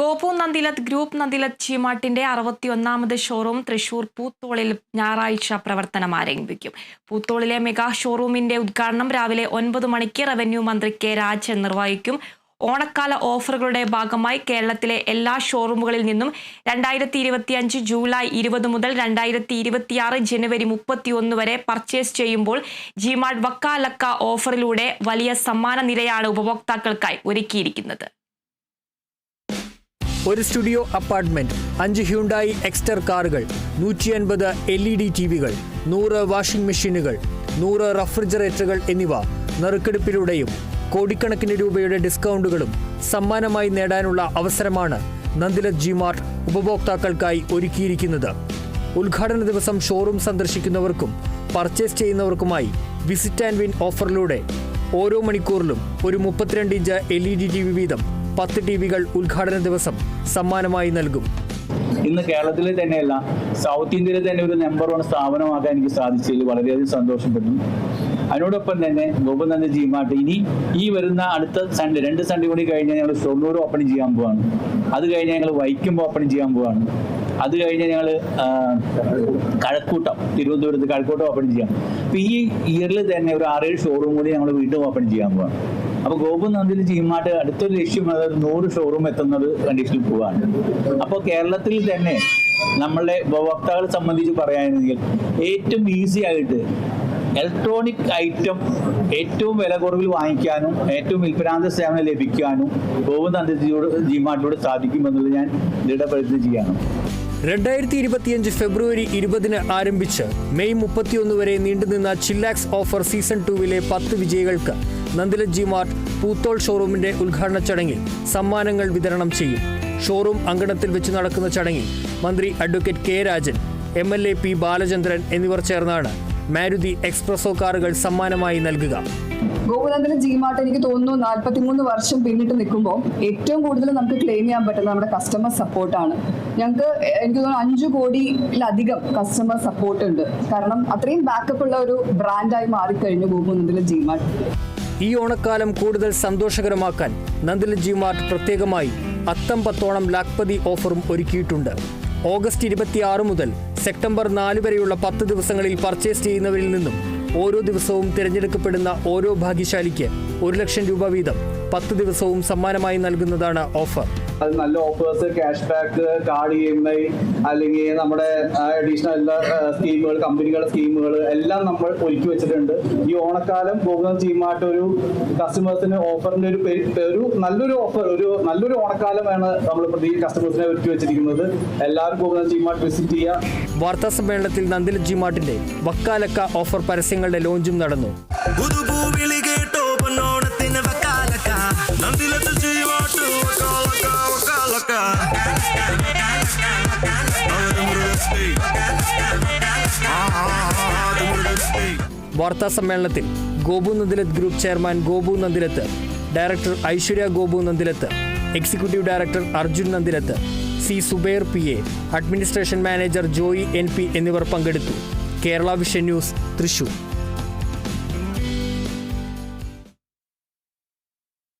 Gopu Nandilath group Nandilath ജിമാർട്ടിന്റെ 61ാമത് showroom Thrissur പൂത്തോളിൽ ഞായറാഴ്ച പ്രവർത്തനം ആരംഭിക്കും. പൂത്തോളിലെ മെഗാ ഷോറൂമിന്റെ ഉദ്ഘാടനം രാവിലെ 9 മണിക്ക് റവന്യൂ മന്ത്രി കെ രാജൻ നിർവഹിക്കും. ഓണക്കാല ഓഫറുകളുടെ ഭാഗമായി കേരളത്തിലെ എല്ലാ ഷോറൂമുകളിൽ നിന്നും 2025 ജൂലൈ 20 മുതൽ 2026 ജനുവരി 31 വരെ പർച്ചേസ് ചെയ്യുമ്പോൾ ജിമാർട്ട് വക്കാലക്ക ഓഫറിലൂടെ വലിയ സമ്മാന നിരയാണ് ഉപഭോക്താക്കൾക്കായി ഒരുക്കിയിരിക്കുന്നത്. ഒരു സ്റ്റുഡിയോ അപ്പാർട്ട്മെന്റ്, 5 ഹ്യുണ്ടായി എക്സ്റ്റർ കാറുകൾ, 150 LED ടിവികൾ, 100 വാഷിംഗ് മെഷീനുകൾ, 100 റെഫ്രിജറേറ്ററുകൾ എന്നിവ നറുക്കെടുപ്പിലൂടെയും കോടിക്കണക്കിന് രൂപയുടെ ഡിസ്കൗണ്ടുകളും സമ്മാനമായി നേടാനുള്ള അവസരമാണ് നന്ദിലത്ത് ജിമാർട്ട് ഉപഭോക്താക്കൾക്കായി ഒരുക്കിയിരിക്കുന്നത്. ഉദ്ഘാടന ദിവസം ഷോറൂം സന്ദർശിക്കുന്നവർക്കും പർച്ചേസ് ചെയ്യുന്നവർക്കുമായി വിസിറ്റ് ആൻഡ് വിൻ ഓഫറിലൂടെ ഓരോ മണിക്കൂറിലും ഒരു 32 ഇഞ്ച് LED ടിവി വീതം 10 ടിവികൾ ഉദ്ഘാടന ദിവസം സമ്മാനമായി നൽകും. ഇന്ന് കേരളത്തിലെ തന്നെയല്ല, സൗത്ത് ഇന്ത്യയിലെ തന്നെ ഒരു നമ്പർ 1 സ്ഥാപനമാക്കാൻ എനിക്ക് സാധിച്ചതിൽ വളരെയധികം സന്തോഷപ്പെടുന്നു. അതിനോടൊപ്പം തന്നെ ഗോപു നന്ദിലത്ത് ജിമാർട്ട് ഇനി ഈ വരുന്ന അടുത്ത സൺഡേ 2 സൺഡേ കൂടി കഴിഞ്ഞാൽ ഞങ്ങൾ ഷൊർണൂർ ഓപ്പൺ ചെയ്യാൻ പോവാണ്. അത് കഴിഞ്ഞ് ഞങ്ങൾ വൈക്കം ഓപ്പൺ ചെയ്യാൻ പോവാണ്. അത് കഴിഞ്ഞ് ഞങ്ങൾ കഴക്കൂട്ടം, തിരുവനന്തപുരത്ത് കഴക്കൂട്ടം ഓപ്പൺ ചെയ്യാം. അപ്പൊ ഈ ഇയറിൽ തന്നെ ഒരു 6-7 ഷോറൂം കൂടി ഞങ്ങൾ വീണ്ടും ഓപ്പൺ ചെയ്യാൻ പോവാണ്. അപ്പൊ ഗോപു നന്ദിലത്ത് ജിമാർട്ട് അടുത്തൊരു ലക്ഷ്യം, അതായത് 100 ഷോറൂം എത്തുന്നത് കണ്ടീഷനിൽ പോവാണ്. അപ്പോൾ കേരളത്തിൽ തന്നെ നമ്മളുടെ ഉപഭോക്താക്കളെ സംബന്ധിച്ച് പറയുകയാണെങ്കിൽ ഏറ്റവും ഈസി ആയിട്ട് ഇലക്ട്രോണിക് ഐറ്റം ഏറ്റവും വില കുറവിൽ വാങ്ങിക്കാനും ഏറ്റവും വിൽപ്പനാന്ത സേവനം ലഭിക്കാനും ഗോപു നന്ദിലത്ത് ജിമാർട്ടിലൂടെ സാധിക്കുമെന്നുള്ളത് ഞാൻ ദൃഢപ്രതിജ്ഞ ചെയ്യണം. 2025 ഫെബ്രുവരി 20 ആരംഭിച്ച് മെയ് 31 വരെ നീണ്ടുനിന്ന ചില്ലാക്സ് ഓഫർ സീസൺ 2 10 വിജയികൾക്ക് നന്ദിലത്ത് ജിമാർട്ട് പൂത്തോൾ ഷോറൂമിന്റെ ഉദ്ഘാടന ചടങ്ങിൽ സമ്മാനങ്ങൾ വിതരണം ചെയ്യും. ഷോറൂം അങ്കണത്തിൽ വെച്ച് നടക്കുന്ന ചടങ്ങിൽ മന്ത്രി advocate K Rajan, MLA P Balachandran എന്നിവർ ചേർന്നാണ് മാരുതി എക്സ്പ്രസോ കാറുകൾ സമ്മാനമായി നൽകുക. ഗോപു നന്ദിലത്ത് ജിമാർട്ട് എനിക്ക് തോന്നുന്നു 43 വർഷം പിന്നിട്ട് നിൽക്കുമ്പോൾ ഏറ്റവും കൂടുതൽ നമുക്ക് ക്ലെയിം ചെയ്യാൻ പറ്റുന്നത് നമ്മുടെ കസ്റ്റമർ സപ്പോർട്ടാണ്. ഞങ്ങൾക്ക് എനിക്ക് തോന്നുന്നു 5 കോടിയിലധികം കസ്റ്റമർ സപ്പോർട്ട് ഉണ്ട്. കാരണം അത്രയും ബാക്കപ്പ് ഉള്ള ഒരു ബ്രാൻഡായി മാറിക്കഴിഞ്ഞു ഗോപു നന്ദിലത്ത് ജിമാർട്ട്. ഈ ഓണക്കാലം കൂടുതൽ സന്തോഷകരമാക്കാൻ നന്ദിലത്ത് ജിമാർട്ട് പ്രത്യേകമായി അത്തം 10 ലാഖ്പതി ഓഫറും ഒരുക്കിയിട്ടുണ്ട്. ഓഗസ്റ്റ് 26 മുതൽ സെപ്റ്റംബർ 4 വരെയുള്ള 10 ദിവസങ്ങളിൽ പർച്ചേസ് ചെയ്യുന്നവരിൽ നിന്നും ഓരോ ദിവസവും തിരഞ്ഞെടുക്കപ്പെടുന്ന ഓരോ ഭാഗ്യശാലിക്ക് 1 ലക്ഷം രൂപ വീതം 10 ദിവസവും സമ്മാനമായി നൽകുന്നതാണ് ഓഫർ. അത് നല്ല offers, cash back, card EMI, അല്ലെങ്കിൽ നമ്മുടെ അഡീഷണൽ എല്ലാ സ്കീമുകൾ, കമ്പനികളുടെ സ്കീമുകൾ എല്ലാം നമ്മൾ ഒരുക്കി വെച്ചിട്ടുണ്ട്. ഈ ഓണക്കാലം ഗോപു നന്ദിലത്ത് ജിമാർട്ട് ഒരു കസ്റ്റമേഴ്സിന് ഓഫറിന്റെ ഒരു നല്ലൊരു ഓഫർ, ഒരു നല്ലൊരു ഓണക്കാലമാണ് നമ്മൾ കസ്റ്റമേഴ്സിനെ ഒരുക്കി വെച്ചിരിക്കുന്നത്. എല്ലാവരും ഗോപു നന്ദിലത്ത് ജിമാർട്ട് വിസിറ്റ് ചെയ്യുക. വാർത്താ സമ്മേളനത്തിൽ നന്ദിലത്ത് ജിമാർട്ടിന്റെ വക്കാലക്ക ഓഫർ പരസ്യങ്ങളുടെ ലോഞ്ചും നടന്നു. വാർത്താ സമ്മേളനത്തിൽ Gopu Nandilath group chairman Gopu Nandilath, director Aishwarya Gopu Nandilath, executive director Arjun Nandilath, C Zubair PA, administration manager Joy NP എന്നിവർ പങ്കെടുത്തു. Kerala vision news, Thrissur.